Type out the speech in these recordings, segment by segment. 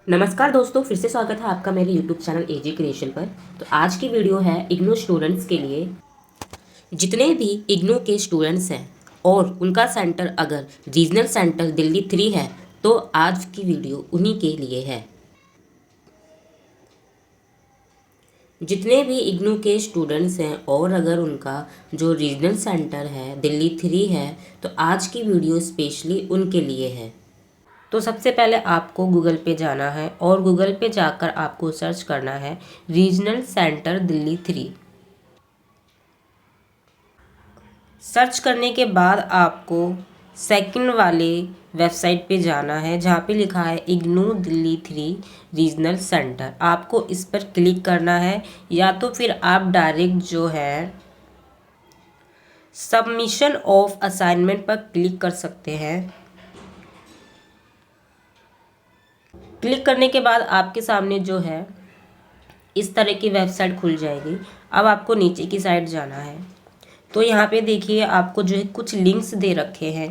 नमस्कार दोस्तों, फिर से स्वागत है आपका मेरे YouTube चैनल एजी क्रिएशन पर। तो आज की वीडियो है इग्नू स्टूडेंट्स के लिए। जितने भी इग्नू के स्टूडेंट्स हैं और उनका सेंटर अगर रीजनल सेंटर दिल्ली 3 है तो आज की वीडियो उन्हीं के लिए है। जितने भी इग्नू के स्टूडेंट्स हैं और अगर उनका जो रीजनल सेंटर है दिल्ली 3 है तो आज की वीडियो स्पेशली उनके लिए है। तो सबसे पहले आपको गूगल पे जाना है और गूगल पे जाकर आपको सर्च करना है रीजनल सेंटर दिल्ली 3। सर्च करने के बाद आपको सेकंड वाले वेबसाइट पे जाना है जहाँ पे लिखा है इग्नू दिल्ली 3 रीजनल सेंटर। आपको इस पर क्लिक करना है या तो फिर आप डायरेक्ट जो है सबमिशन ऑफ असाइनमेंट पर क्लिक कर सकते हैं। क्लिक करने के बाद आपके सामने जो है इस तरह की वेबसाइट खुल जाएगी। अब आपको नीचे की साइड जाना है तो यहाँ पे देखिए आपको जो है कुछ लिंक्स दे रखे हैं।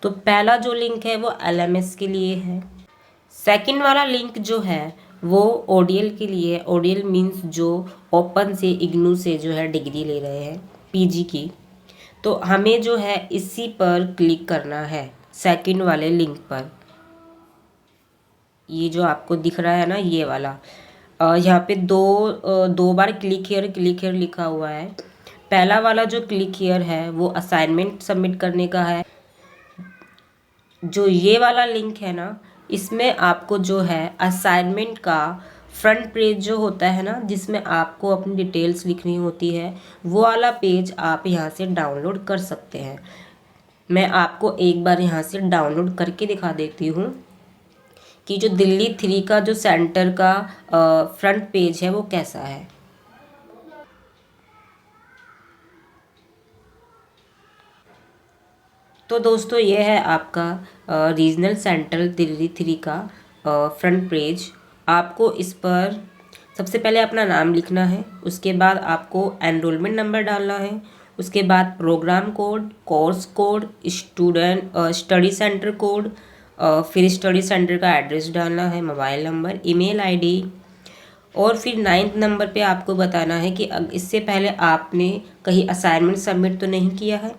तो पहला जो लिंक है वो LMS के लिए है। सेकंड वाला लिंक जो है वो ODL के लिए है। ODL मीन्स जो ओपन से इग्नू से जो है डिग्री ले रहे हैं PG की। तो हमें जो है इसी पर क्लिक करना है, सेकंड वाले लिंक पर। ये जो आपको दिख रहा है ना ये वाला, यहाँ पे दो बार क्लिक हियर लिखा हुआ है। पहला वाला जो क्लिक हियर है वो असाइनमेंट सबमिट करने का है। जो ये वाला लिंक है ना इसमें आपको जो है असाइनमेंट का फ्रंट पेज जो होता है ना जिसमें आपको अपनी डिटेल्स लिखनी होती है वो वाला पेज आप यहाँ से डाउनलोड कर सकते हैं। मैं आपको एक बार यहाँ से डाउनलोड करके दिखा देती हूँ कि जो दिल्ली 3 का जो सेंटर का फ्रंट पेज है वो कैसा है। तो दोस्तों ये है आपका रीजनल सेंटर दिल्ली 3 का फ्रंट पेज। आपको इस पर सबसे पहले अपना नाम लिखना है, उसके बाद आपको एनरोलमेंट नंबर डालना है, उसके बाद program code, course code, study centre code, फिर स्टडी सेंटर का एड्रेस डालना है, मोबाइल नंबर, ईमेल आईडी और फिर 9th नंबर पे आपको बताना है कि इससे पहले आपने कहीं असाइनमेंट सबमिट तो नहीं किया है,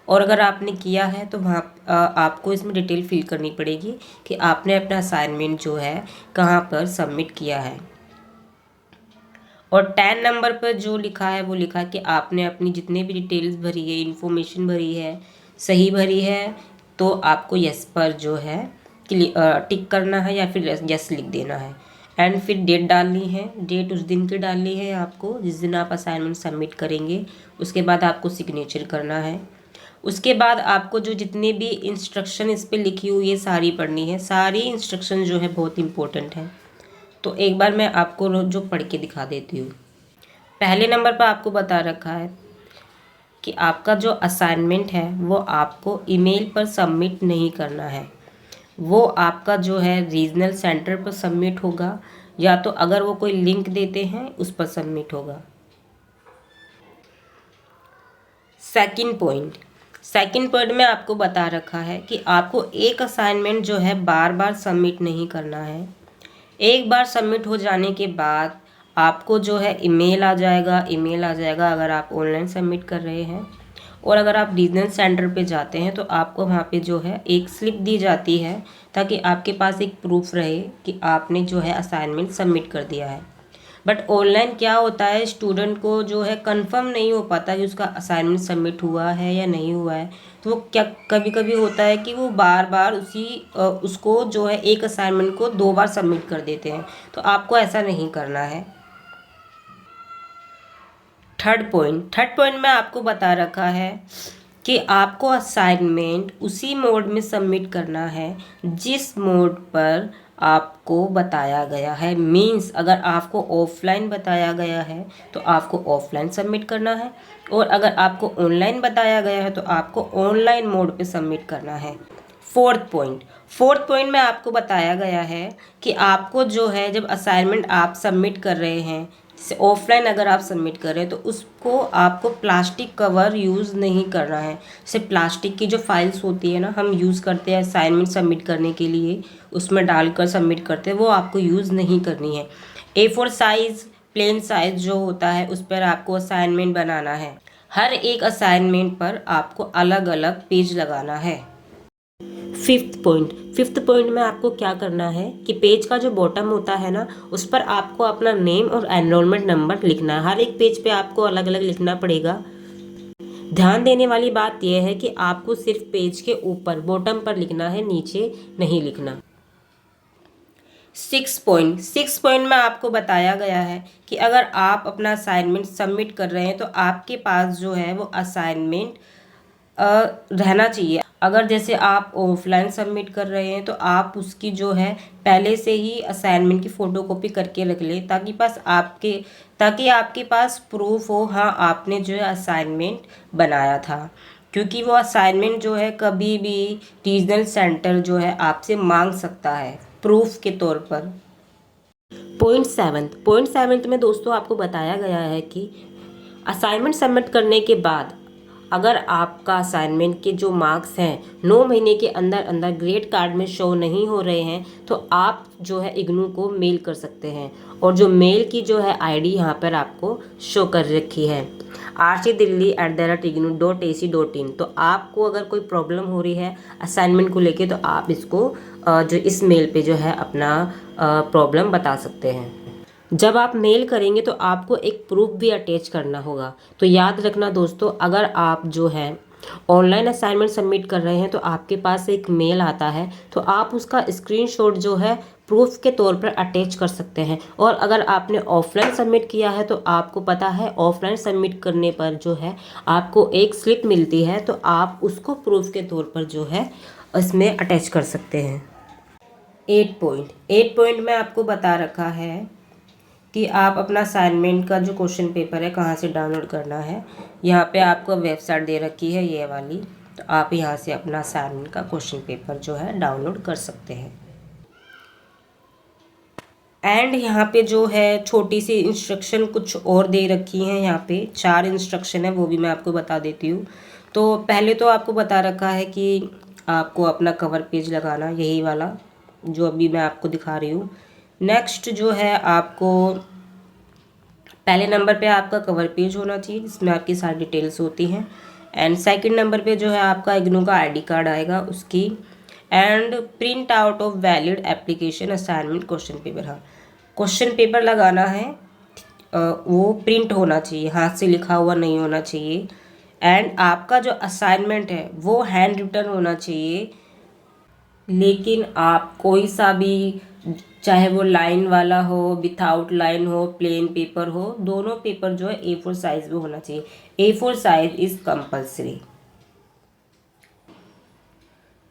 और अगर आपने किया है तो वहाँ आपको इसमें डिटेल फिल करनी पड़ेगी कि आपने अपना असाइनमेंट जो है कहाँ पर सबमिट किया है। और 10 नंबर पर जो लिखा है वो लिखा कि आपने अपनी जितने भी डिटेल्स भरी है, इन्फॉर्मेशन भरी है, सही भरी है, तो आपको यस पर जो है टिक करना है या फिर यस लिख देना है। एंड फिर डेट डालनी है, डेट उस दिन की डालनी है आपको जिस दिन आप असाइनमेंट सबमिट करेंगे। उसके बाद आपको सिग्नेचर करना है। उसके बाद आपको जो जितने भी इंस्ट्रक्शन इस पर लिखी हुई है सारी पढ़नी है। सारी इंस्ट्रक्शन जो है बहुत इंपॉर्टेंट है। तो एक बार मैं आपको जो पढ़ के दिखा देती हूँ। पहले नंबर पर आपको बता रखा है कि आपका जो असाइनमेंट है वो आपको ईमेल पर सबमिट नहीं करना है, वो आपका जो है रीजनल सेंटर पर सबमिट होगा या तो अगर वो कोई लिंक देते हैं उस पर सबमिट होगा। सेकंड पॉइंट में आपको बता रखा है कि आपको एक असाइनमेंट जो है बार बार सबमिट नहीं करना है। एक बार सबमिट हो जाने के बाद आपको जो है ईमेल आ जाएगा अगर आप ऑनलाइन सबमिट कर रहे हैं। और अगर आप रीजनल सेंटर पे जाते हैं तो आपको वहाँ पे जो है एक स्लिप दी जाती है ताकि आपके पास एक प्रूफ रहे कि आपने जो है असाइनमेंट सबमिट कर दिया है। बट ऑनलाइन क्या होता है, स्टूडेंट को जो है कंफर्म नहीं हो पाता कि उसका असाइनमेंट सबमिट हुआ है या नहीं हुआ है। तो वो क्या कभी कभी होता है कि वो बार बार उसको जो है एक असाइनमेंट को 2 बार सबमिट कर देते हैं। तो आपको ऐसा नहीं करना है। थर्ड पॉइंट में आपको बता रखा है कि आपको असाइनमेंट उसी मोड में सबमिट करना है जिस मोड पर आपको बताया गया है। मीन्स अगर आपको ऑफलाइन बताया गया है तो आपको ऑफलाइन सबमिट करना है, और अगर आपको ऑनलाइन बताया गया है तो आपको ऑनलाइन मोड पे सबमिट करना है। फोर्थ पॉइंट में आपको बताया गया है कि आपको जो है जब असाइनमेंट आप सबमिट कर रहे हैं ऑफलाइन अगर आप सबमिट कर रहे हैं तो उसको आपको प्लास्टिक कवर यूज़ नहीं करना है। सिर्फ प्लास्टिक की जो फाइल्स होती है ना, हम यूज़ करते हैं असाइनमेंट सबमिट करने के लिए, उसमें डालकर सबमिट करते हैं, वो आपको यूज़ नहीं करनी है। A4 साइज़ प्लेन साइज़ जो होता है उस पर आपको असाइनमेंट बनाना है। हर एक असाइनमेंट पर आपको अलग अलग पेज लगाना है। फिफ्थ पॉइंट में आपको क्या करना है कि पेज का जो बॉटम होता है ना, उस पर आपको अपना नेम और एनरोलमेंट नंबर लिखना है। हर एक पेज पे आपको अलग अलग लिखना पड़ेगा। ध्यान देने वाली बात यह है कि आपको सिर्फ पेज के ऊपर बॉटम पर लिखना है, नीचे नहीं लिखना। 6 पॉइंट में आपको बताया गया है कि अगर आप अपना असाइनमेंट सबमिट कर रहे हैं तो आपके पास जो है वो असाइनमेंट रहना चाहिए। अगर जैसे आप ऑफलाइन सबमिट कर रहे हैं तो आप उसकी जो है पहले से ही असाइनमेंट की फ़ोटोकॉपी करके रख लें, ताकि आपके पास प्रूफ हो, हाँ आपने जो है असाइनमेंट बनाया था। क्योंकि वो असाइनमेंट जो है कभी भी रीजनल सेंटर जो है आपसे मांग सकता है प्रूफ के तौर पर। पॉइंट सेवन्थ में दोस्तों आपको बताया गया है कि असाइनमेंट सबमिट करने के बाद अगर आपका असाइनमेंट के जो मार्क्स हैं 9 महीने के अंदर अंदर ग्रेड कार्ड में शो नहीं हो रहे हैं तो आप जो है इग्नू को मेल कर सकते हैं। और जो मेल की जो है आईडी यहाँ पर आपको शो कर रखी है, rcdelhi@ignu.ac.in। तो आपको अगर कोई प्रॉब्लम हो रही है असाइनमेंट को लेके तो आप इसको जो इस मेल पे जो है अपना प्रॉब्लम बता सकते हैं। जब आप मेल करेंगे तो आपको एक प्रूफ भी अटैच करना होगा। तो याद रखना दोस्तों, अगर आप जो है ऑनलाइन असाइनमेंट सबमिट कर रहे हैं तो आपके पास एक मेल आता है, तो आप उसका स्क्रीनशॉट जो है प्रूफ के तौर पर अटैच कर सकते हैं। और अगर आपने ऑफलाइन सबमिट किया है तो आपको पता है ऑफलाइन सबमिट करने पर जो है आपको एक स्लिप मिलती है, तो आप उसको प्रूफ के तौर पर जो है इसमें अटैच कर सकते हैं। 8 पॉइंट में आपको बता रखा है कि आप अपना असाइनमेंट का जो क्वेश्चन पेपर है कहाँ से डाउनलोड करना है। यहाँ पे आपको वेबसाइट दे रखी है ये वाली, तो आप यहाँ से अपना असाइनमेंट का क्वेश्चन पेपर जो है डाउनलोड कर सकते हैं। एंड यहाँ पे जो है छोटी सी इंस्ट्रक्शन कुछ और दे रखी हैं। यहाँ पे 4 इंस्ट्रक्शन है, वो भी मैं आपको बता देती हूँ। तो पहले तो आपको बता रखा है कि आपको अपना कवर पेज लगाना, यही वाला जो अभी मैं आपको दिखा रही हूँ। नेक्स्ट जो है आपको पहले नंबर पे आपका कवर पेज होना चाहिए जिसमें आपकी सारी डिटेल्स होती हैं। एंड सेकंड नंबर पे जो है आपका इग्नू का आईडी कार्ड आएगा उसकी। And print out of valid application assignment question paper. हाँ, क्वेश्चन पेपर लगाना है, वो प्रिंट होना चाहिए, हाथ से लिखा हुआ नहीं होना चाहिए। एंड आपका जो असाइनमेंट है वो हैंड रिटन होना चाहिए, लेकिन आप कोई सा भी, चाहे वो लाइन वाला हो, विथआउट लाइन हो, प्लेन पेपर हो, दोनों पेपर जो है A4 साइज में होना चाहिए। A4 size is compulsory.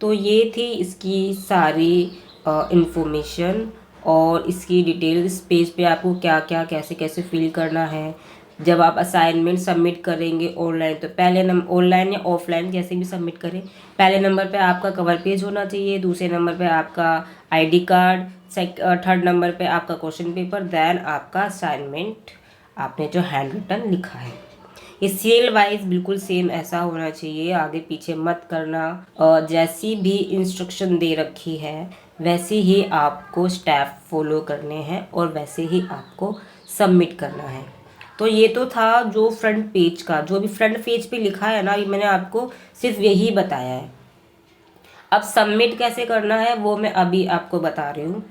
तो ये थी इसकी सारी इंफॉर्मेशन और इसकी डिटेल। इस पेज पे आपको क्या क्या कैसे कैसे फिल करना है। जब आप असाइनमेंट सबमिट करेंगे ऑनलाइन, तो पहले ऑनलाइन या ऑफलाइन जैसे भी सबमिट करें, पहले नंबर पे आपका कवर पेज होना चाहिए, दूसरे नंबर पे आपका आईडी कार्ड, थर्ड नंबर पे आपका क्वेश्चन पेपर, देन आपका असाइनमेंट आपने जो हैंड रिटन लिखा है। ये सीरियल वाइज बिल्कुल सेम ऐसा होना चाहिए, आगे पीछे मत करना। और जैसी भी इंस्ट्रक्शन दे रखी है वैसे ही आपको स्टेप फॉलो करने हैं और वैसे ही आपको सबमिट करना है। तो ये तो था जो फ्रंट पेज का, जो भी फ्रंट पेज पे लिखा है ना, ये मैंने आपको सिर्फ यही बताया है। अब सबमिट कैसे करना है वो मैं अभी आपको बता रही हूँ।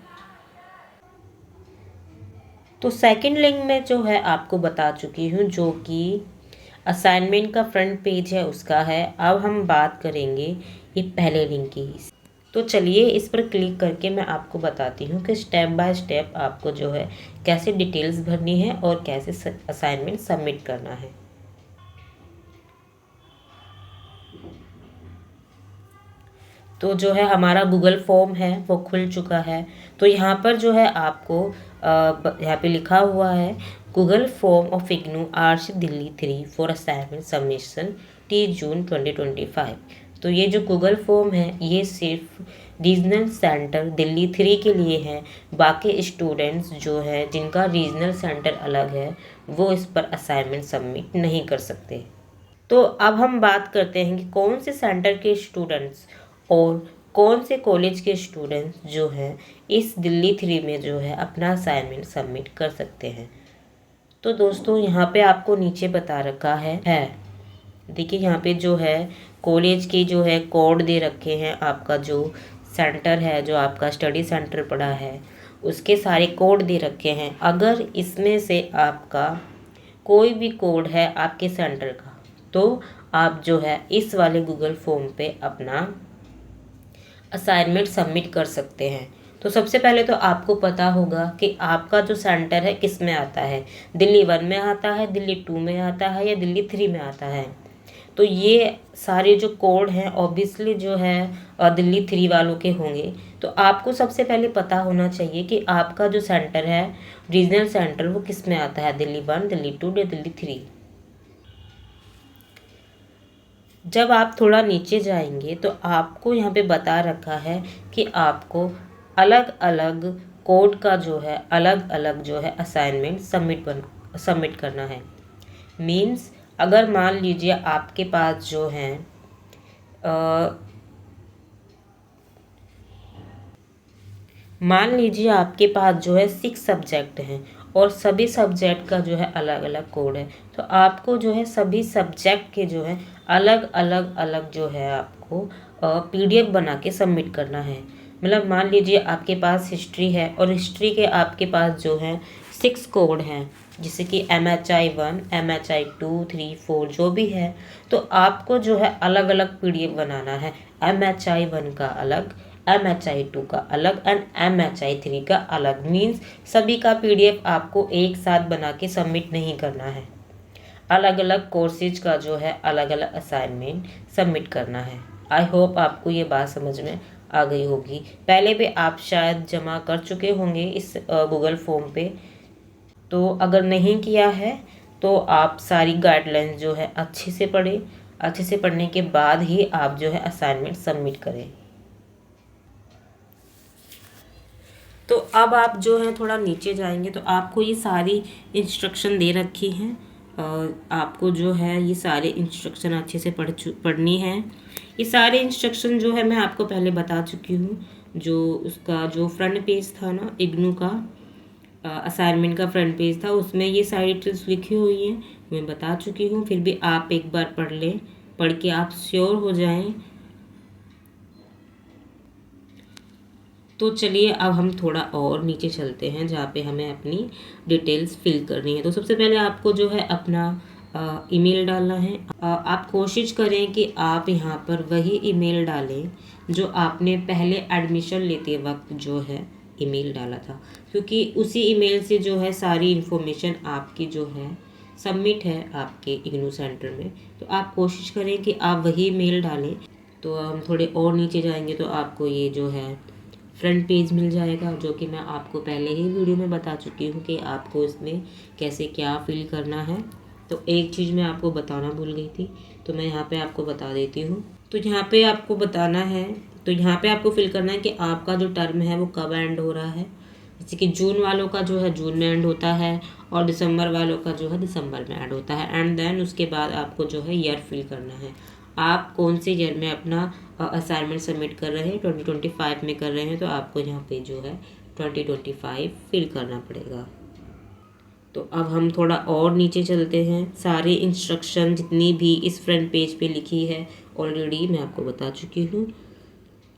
तो सेकंड लिंक में जो है आपको बता चुकी हूँ, जो कि असाइनमेंट का फ्रंट पेज है उसका है। अब हम बात करेंगे ये पहले लिंक की। तो चलिए इस पर क्लिक करके मैं आपको बताती हूँ कि स्टेप बाय स्टेप आपको जो है कैसे डिटेल्स भरनी है और कैसे असाइनमेंट सबमिट करना है। तो जो है हमारा गूगल फॉर्म है वो खुल चुका है। तो यहाँ पर जो है आपको यहाँ पे लिखा हुआ है Google form of IGNOU RC Delhi 3 for assignment submission 30 जून 2025। तो ये जो गूगल फॉर्म है ये सिर्फ रीजनल सेंटर दिल्ली 3 के लिए है। बाकी स्टूडेंट्स जो है जिनका रीजनल सेंटर अलग है वो इस पर असाइनमेंट सबमिट नहीं कर सकते। तो अब हम बात करते हैं कि कौन से सेंटर के स्टूडेंट्स और कौन से कॉलेज के स्टूडेंट्स जो हैं इस दिल्ली 3 में जो है अपना असाइनमेंट सबमिट कर सकते हैं। तो दोस्तों यहाँ पे आपको नीचे बता रखा है देखिए यहाँ पे जो है कॉलेज के जो है कोड दे रखे हैं। आपका जो सेंटर है, जो आपका स्टडी सेंटर पड़ा है, उसके सारे कोड दे रखे हैं। अगर इसमें से आपका कोई भी कोड है आपके सेंटर का तो आप जो है इस वाले गूगल फॉर्म पे अपना असाइनमेंट सबमिट कर सकते हैं। तो सबसे पहले तो आपको पता होगा कि आपका जो सेंटर है किस में आता है, दिल्ली 1 में आता है, दिल्ली 2 में आता है या दिल्ली 3 में आता है। तो ये सारे जो कोड हैं ऑब्वियसली जो है दिल्ली 3 वालों के होंगे। तो आपको सबसे पहले पता होना चाहिए कि आपका जो सेंटर है रीजनल सेंटर वो किस में आता है, दिल्ली 1, दिल्ली 2 या दिल्ली 3। जब आप थोड़ा नीचे जाएंगे तो आपको यहाँ पे बता रखा है कि आपको अलग अलग कोड का जो है अलग अलग जो है असाइनमेंट सबमिट करना है। मीन्स अगर मान लीजिए आपके पास जो है मान लीजिए आपके पास जो है 6 सब्जेक्ट हैं और सभी सब्जेक्ट का जो है अलग अलग कोड है। तो आपको जो है सभी सब्जेक्ट के जो है अलग जो है आपको PDF बना के सबमिट करना है। मतलब मान लीजिए आपके पास हिस्ट्री है और हिस्ट्री के आपके पास जो है 6 कोड हैं, जैसे कि MHI 1, MHI 2, 3, 4 जो भी है। तो आपको जो है अलग अलग PDF बनाना है। MHI 1 का अलग, MHI 2 का अलग एंड MHI 3 का अलग। मीन्स सभी का PDF आपको एक साथ बना के सबमिट नहीं करना है। अलग अलग कोर्सेज का जो है अलग अलग असाइनमेंट सबमिट करना है। आई होप आपको ये बात समझ में आ गई होगी। पहले भी आप शायद जमा कर चुके होंगे इस गूगल फॉर्म पे। तो अगर नहीं किया है तो आप सारी गाइडलाइंस जो है अच्छे से पढ़ें। अच्छे से पढ़ने के बाद ही आप जो है असाइनमेंट सबमिट करें। तो अब आप जो है थोड़ा नीचे जाएंगे तो आपको ये सारी इंस्ट्रक्शन दे रखी हैं। आपको जो है ये सारे इंस्ट्रक्शन अच्छे से पढ़नी है। ये सारे इंस्ट्रक्शन जो है मैं आपको पहले बता चुकी हूँ। जो उसका जो फ्रंट पेज था ना इग्नू का असाइनमेंट का फ्रंट पेज था, उसमें ये सारी डिटेल्स लिखी हुई हैं, मैं बता चुकी हूँ। फिर भी आप एक बार पढ़ लें, पढ़ के आप श्योर हो जाएं। तो चलिए अब हम थोड़ा और नीचे चलते हैं जहाँ पे हमें अपनी डिटेल्स फिल करनी है। तो सबसे पहले आपको जो है अपना ईमेल डालना है। आप कोशिश करें कि आप यहाँ पर वही ईमेल डालें जो आपने पहले एडमिशन लेते वक्त जो है ईमेल डाला था, क्योंकि उसी ईमेल से जो है सारी इन्फॉर्मेशन आपकी जो है सबमिट है आपके इग्नू सेंटर में। तो आप कोशिश करें कि आप वही मेल डालें। तो हम थोड़े और नीचे जाएंगे तो आपको ये जो है फ्रंट पेज मिल जाएगा, जो कि मैं आपको पहले ही वीडियो में बता चुकी हूँ कि आपको इसमें कैसे क्या फिल करना है। तो एक चीज़ मैं आपको बताना भूल गई थी, तो मैं यहाँ पे आपको बता देती हूँ। तो यहाँ पे आपको बताना है, तो यहाँ पे आपको फिल करना है कि आपका जो टर्म है वो कब एंड हो रहा है। जैसे कि जून वालों का जो है जून में एंड होता है और दिसंबर वालों का जो है दिसंबर में एंड होता है। एंड देन उसके बाद आपको जो है ईयर फिल करना है। आप कौन से ईयर में अपना असाइनमेंट सबमिट कर रहे हैं, 2025 में कर रहे हैं, तो आपको यहाँ पे जो है 2025 फिल करना पड़ेगा। तो अब हम थोड़ा और नीचे चलते हैं। सारी इंस्ट्रक्शन जितनी भी इस फ्रंट पेज पे लिखी है ऑलरेडी मैं आपको बता चुकी हूँ।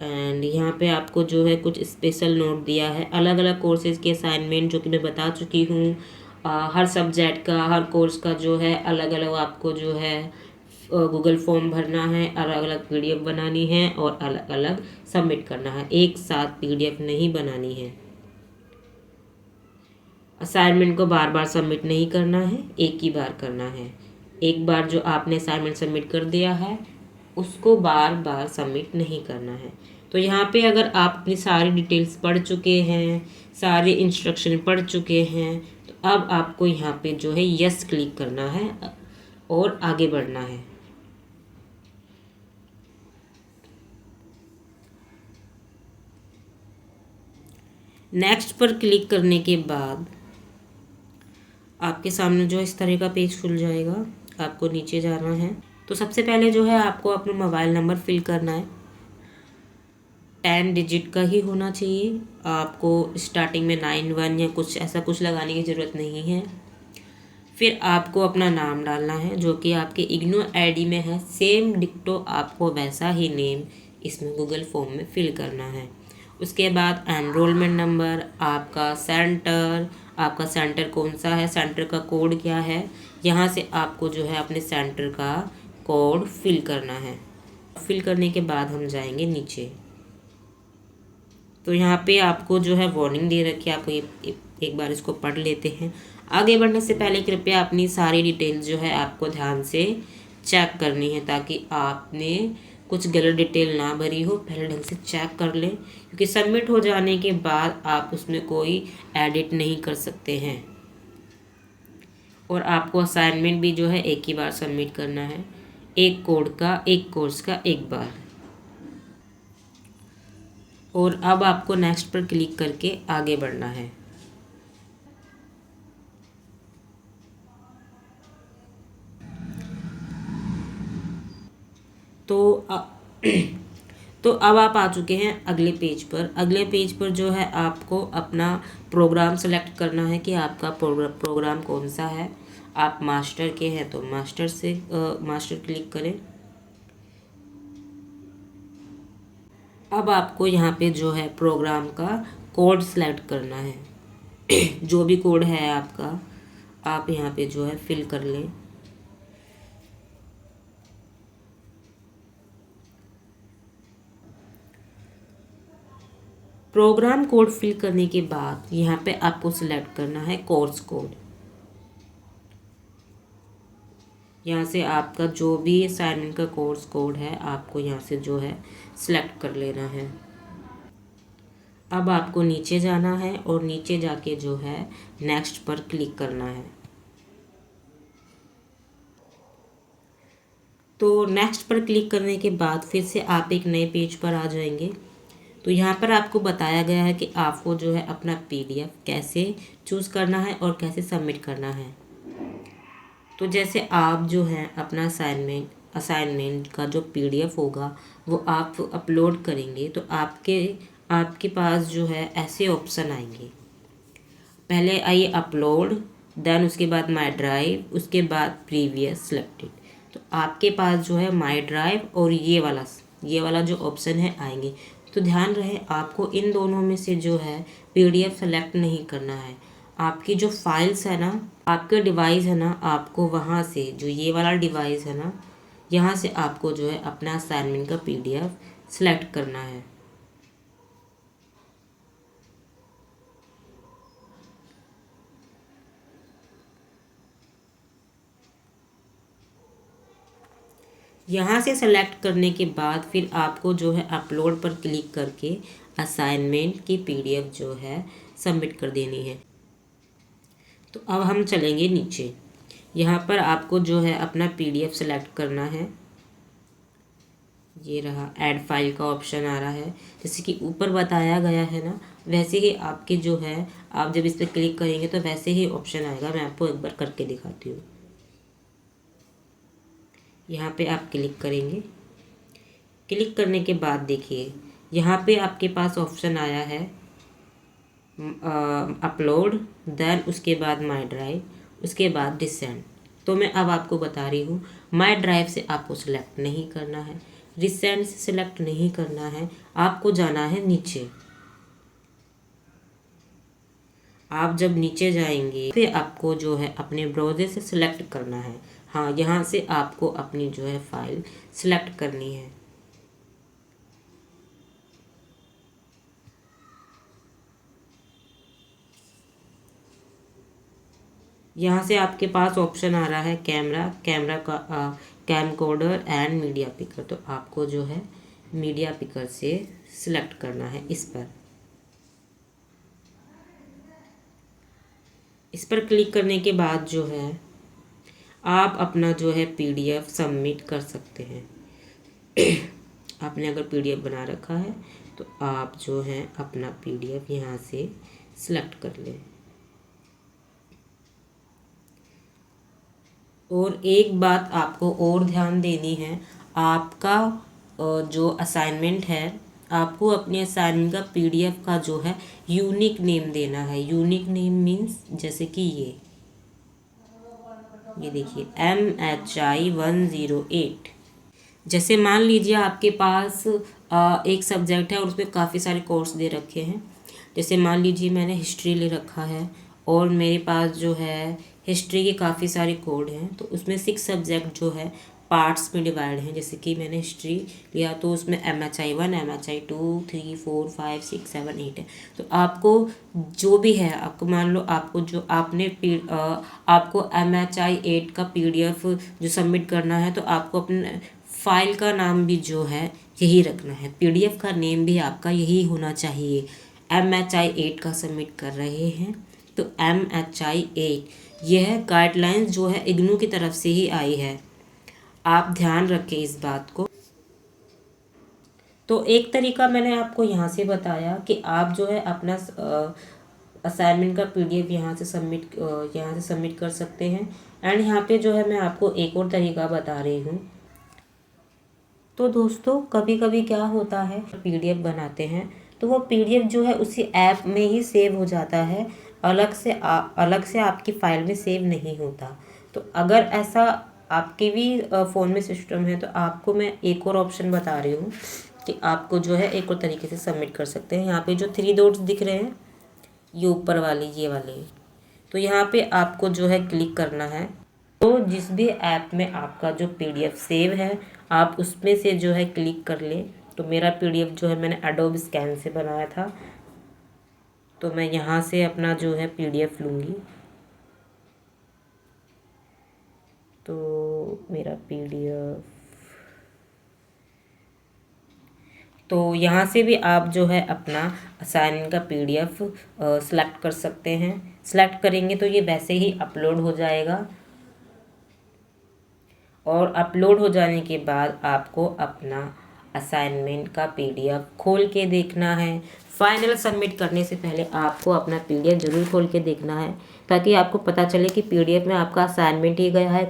एंड यहाँ पे आपको जो है कुछ स्पेशल नोट दिया है, अलग अलग कोर्सेज के असाइनमेंट जो कि मैं बता चुकी हूँ। हर सब्जेक्ट का, हर कोर्स का जो है अलग अलग आपको जो है गूगल फॉर्म भरना है, अलग अलग PDF बनानी है और अलग अलग सबमिट करना है। एक साथ PDF नहीं बनानी है। असाइनमेंट को बार बार सबमिट नहीं करना है, एक ही बार करना है। एक बार जो आपने असाइनमेंट सबमिट कर दिया है उसको बार बार सबमिट नहीं करना है। तो यहाँ पे अगर आप अपनी सारी डिटेल्स पढ़ चुके हैं, सारे इंस्ट्रक्शन पढ़ चुके हैं, तो अब आपको यहाँ पे जो है यस क्लिक करना है और आगे बढ़ना है। नेक्स्ट पर क्लिक करने के बाद आपके सामने जो इस तरह का पेज खुल जाएगा। आपको नीचे जाना है। तो सबसे पहले जो है आपको अपना मोबाइल नंबर फिल करना है। 10 डिजिट का ही होना चाहिए। आपको स्टार्टिंग में 91 या कुछ ऐसा कुछ लगाने की ज़रूरत नहीं है। फिर आपको अपना नाम डालना है जो कि आपके इग्नू आईडी में है। सेम डिक्टो आपको वैसा ही नेम इसमें गूगल फॉर्म में फिल करना है। उसके बाद एनरोलमेंट नंबर, आपका सेंटर कौन सा है, सेंटर का कोड क्या है, यहाँ से आपको जो है अपने सेंटर का कोड फिल करना है। फिल करने के बाद हम जाएंगे नीचे। तो यहाँ पे आपको जो है वार्निंग दे रखी है। आपको ये एक बार इसको पढ़ लेते हैं। आगे बढ़ने से पहले कृपया अपनी सारी डिटेल्स जो है आपको ध्यान से चेक करनी है, ताकि आपने कुछ गलत डिटेल ना भरी हो। पहले ढंग से चेक कर लें, क्योंकि सबमिट हो जाने के बाद आप उसमें कोई एडिट नहीं कर सकते हैं। और आपको असाइनमेंट भी जो है एक ही बार सबमिट करना है। एक कोड का, एक कोर्स का एक बार। और अब आपको नेक्स्ट पर क्लिक करके आगे बढ़ना है। तो तो अब आप आ चुके हैं अगले पेज पर। अगले पेज पर जो है आपको अपना प्रोग्राम सेलेक्ट करना है कि आपका प्रोग्राम कौन सा है। आप मास्टर के हैं तो मास्टर क्लिक करें। अब आपको यहाँ पे जो है प्रोग्राम का कोड सेलेक्ट करना है। जो भी कोड है आपका, आप यहाँ पे जो है फिल कर लें। प्रोग्राम कोड फिल करने के बाद यहाँ पे आपको सिलेक्ट करना है कोर्स कोड। यहाँ से आपका जो भी असाइनमेंट का कोर्स कोड है आपको यहाँ से जो है सिलेक्ट कर लेना है। अब आपको नीचे जाना है और नीचे जाके जो है नेक्स्ट पर क्लिक करना है। तो नेक्स्ट पर क्लिक करने के बाद फिर से आप एक नए पेज पर आ जाएंगे। तो यहाँ पर आपको बताया गया है कि आपको जो है अपना पीडीएफ कैसे चूज़ करना है और कैसे सबमिट करना है। तो जैसे आप जो है अपना असाइनमेंट का जो पीडीएफ होगा वो आप अपलोड करेंगे, तो आपके पास जो है ऐसे ऑप्शन आएंगे। पहले आइए अपलोड, देन उसके बाद माई ड्राइव, उसके बाद प्रीवियस सिलेक्टेड। तो आपके पास जो है माई ड्राइव और ये वाला जो ऑप्शन है आएंगे। तो ध्यान रहे आपको इन दोनों में से जो है पीडीएफ सेलेक्ट नहीं करना है। आपकी जो फाइल्स है ना, आपके डिवाइस है ना, आपको वहाँ से जो ये वाला डिवाइस है ना, यहाँ से आपको जो है अपना असाइनमेंट का पीडीएफ सेलेक्ट करना है। यहाँ से सेलेक्ट करने के बाद फिर आपको जो है अपलोड पर क्लिक करके असाइनमेंट की पीडीएफ जो है सबमिट कर देनी है। तो अब हम चलेंगे नीचे। यहाँ पर आपको जो है अपना पीडीएफ सेलेक्ट करना है। ये रहा ऐड फाइल का ऑप्शन आ रहा है। जैसे कि ऊपर बताया गया है ना, वैसे ही आपके जो है आप जब इस पर क्लिक करेंगे तो वैसे ही ऑप्शन आएगा। मैं आपको एक बार करके दिखाती हूँ। यहाँ पे आप क्लिक करेंगे। क्लिक करने के बाद देखिए यहाँ पे आपके पास ऑप्शन आया है अपलोड, देन उसके बाद माई ड्राइव, उसके बाद रिसेंट। तो मैं अब आपको बता रही हूँ, माई ड्राइव से आपको सिलेक्ट नहीं करना है, रिसेंट से सिलेक्ट नहीं करना है, आपको जाना है नीचे। आप जब नीचे जाएंगे फिर आपको जो है अपने ब्राउज़र से सिलेक्ट करना है। हाँ, यहाँ से आपको अपनी जो है फाइल सिलेक्ट करनी है। यहाँ से आपके पास ऑप्शन आ रहा है कैमरा का कैमकोडर एंड मीडिया पिकर। तो आपको जो है मीडिया पिकर से सिलेक्ट करना है इस पर क्लिक करने के बाद जो है आप अपना जो है पीडीएफ सबमिट कर सकते हैं। आपने अगर पीडीएफ बना रखा है तो आप जो है अपना पीडीएफ यहाँ से सिलेक्ट कर लें। और एक बात आपको और ध्यान देनी है, आपका जो असाइनमेंट है, आपको अपने असाइनमेंट का पीडीएफ का जो है यूनिक नेम देना है। यूनिक नेम मीन्स जैसे कि ये देखिए MHI 108। जैसे मान लीजिए आपके पास एक सब्जेक्ट है और उसमें काफ़ी सारे कोर्स दे रखे हैं। जैसे मान लीजिए मैंने हिस्ट्री ले रखा है और मेरे पास जो है हिस्ट्री के काफ़ी सारे कोड हैं, तो उसमें 6 सब्जेक्ट जो है पार्ट्स में डिवाइड हैं। जैसे कि मैंने हिस्ट्री लिया तो उसमें MHI 1, MHI 2, 3, 4, 5, 6, 7, 8 है। तो आपको जो भी है, आपको मान लो आपको जो आपको MHI 8 का PDF जो सबमिट करना है, तो आपको अपने फाइल का नाम भी जो है यही रखना है। PDF का नेम भी आपका यही होना चाहिए। MHI 8 का सबमिट कर रहे हैं तो MHI 8 यह गाइडलाइंस जो है इग्नू की तरफ से ही आई है, आप ध्यान रखें इस बात को। तो एक तरीका मैंने आपको यहाँ से बताया कि आप जो है अपना असाइनमेंट का PDF यहाँ से सबमिट कर सकते हैं। एंड यहाँ पे जो है मैं आपको एक और तरीका बता रही हूँ। तो दोस्तों कभी कभी क्या होता है, PDF बनाते हैं तो वो PDF जो है उसी ऐप में ही सेव हो जाता है, अलग से आपकी फ़ाइल में सेव नहीं होता। तो अगर ऐसा आपके भी फ़ोन में सिस्टम है तो आपको मैं एक और ऑप्शन बता रही हूँ कि आपको जो है एक और तरीके से सबमिट कर सकते हैं। यहाँ पे जो 3 डॉट्स दिख रहे हैं, ये ऊपर वाले, ये वाले, तो यहाँ पे आपको जो है क्लिक करना है। तो जिस भी ऐप में आपका जो PDF सेव है आप उसमें से जो है क्लिक कर लें। तो मेरा PDF जो है मैंने एडोब स्कैन से बनाया था, तो मैं यहाँ से अपना जो है PDF लूँगी। तो मेरा PDF, तो यहाँ से भी आप जो है अपना असाइनमेंट का PDF सेलेक्ट कर सकते हैं। सेलेक्ट करेंगे तो ये वैसे ही अपलोड हो जाएगा और अपलोड हो जाने के बाद आपको अपना असाइनमेंट का PDF खोल के देखना है। फाइनल सबमिट करने से पहले आपको अपना PDF ज़रूर खोल के देखना है ताकि आपको पता चले कि PDF में आपका असाइनमेंट ही गया है।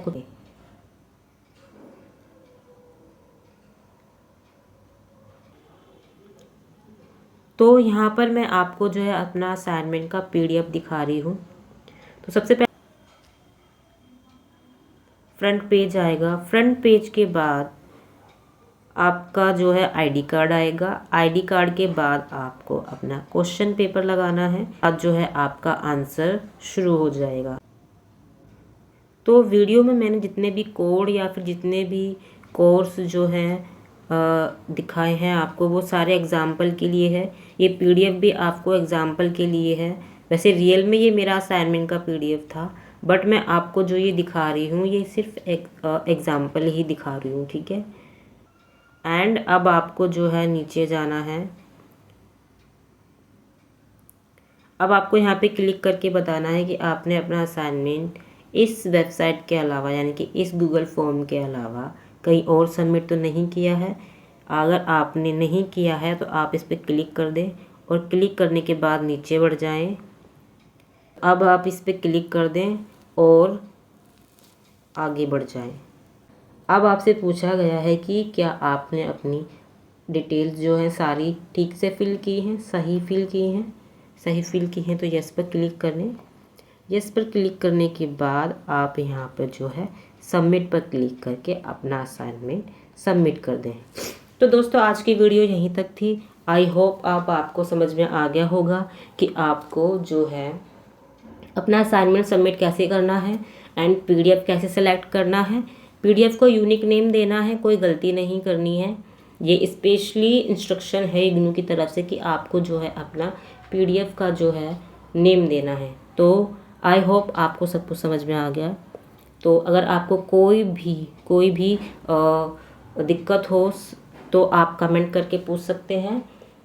तो यहाँ पर मैं आपको जो है अपना असाइनमेंट का PDF दिखा रही हूँ। तो सबसे पहले फ्रंट पेज आएगा। फ्रंट पेज के बाद आपका जो है ID कार्ड आएगा। ID कार्ड के बाद आपको अपना क्वेश्चन पेपर लगाना है। अब जो है आपका आंसर शुरू हो जाएगा। तो वीडियो में मैंने जितने भी कोड या फिर जितने भी कोर्स जो हैं दिखाए हैं आपको, वो सारे एग्जाम्पल के लिए है। ये PDF भी आपको एग्जाम्पल के लिए है। वैसे रियल में ये मेरा असाइनमेंट का PDF था, बट मैं आपको जो ये दिखा रही हूँ ये सिर्फ एग्जाम्पल ही दिखा रही हूँ, ठीक है। एंड अब आपको जो है नीचे जाना है। अब आपको यहाँ पे क्लिक करके बताना है कि आपने अपना असाइनमेंट इस वेबसाइट के अलावा, यानी कि इस गूगल फॉर्म के अलावा कहीं और सबमिट तो नहीं किया है। अगर आपने नहीं किया है तो आप इस पर क्लिक कर दें और क्लिक करने के बाद नीचे बढ़ जाएं। अब आप इस पर क्लिक कर दें और आगे बढ़ जाएं। अब आपसे पूछा गया है कि क्या आपने अपनी डिटेल्स जो है सारी ठीक से फिल की हैं, सही फिल की हैं। सही फिल की हैं तो यस पर क्लिक करें। यस पर क्लिक करने के बाद आप यहाँ पर जो है सबमिट पर क्लिक करके अपना असाइनमेंट सबमिट कर दें। तो दोस्तों आज की वीडियो यहीं तक थी। आई होप आपको समझ में आ गया होगा कि आपको जो है अपना असाइनमेंट सबमिट कैसे करना है एंड PDF कैसे सेलेक्ट करना है। PDF को यूनिक नेम देना है, कोई गलती नहीं करनी है। ये स्पेशली इंस्ट्रक्शन है इग्नू की तरफ से कि आपको जो है अपना PDF का जो है नेम देना है। तो आई होप आपको सब कुछ समझ में आ गया। तो अगर आपको कोई भी दिक्कत हो तो आप कमेंट करके पूछ सकते हैं।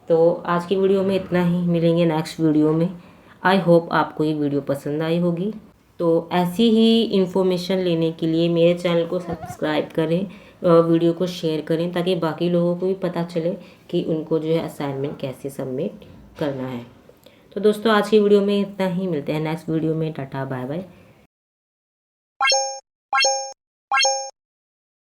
तो आज की वीडियो में इतना ही, मिलेंगे नेक्स्ट वीडियो में। आई होप आपको ये वीडियो पसंद आई होगी। तो ऐसी ही इन्फॉर्मेशन लेने के लिए मेरे चैनल को सब्सक्राइब करें वीडियो को शेयर करें ताकि बाकी लोगों को भी पता चले कि उनको जो है असाइनमेंट कैसे सबमिट करना है। तो दोस्तों आज की वीडियो में इतना ही, मिलते हैं नेक्स्ट वीडियो में। Tata bye bye.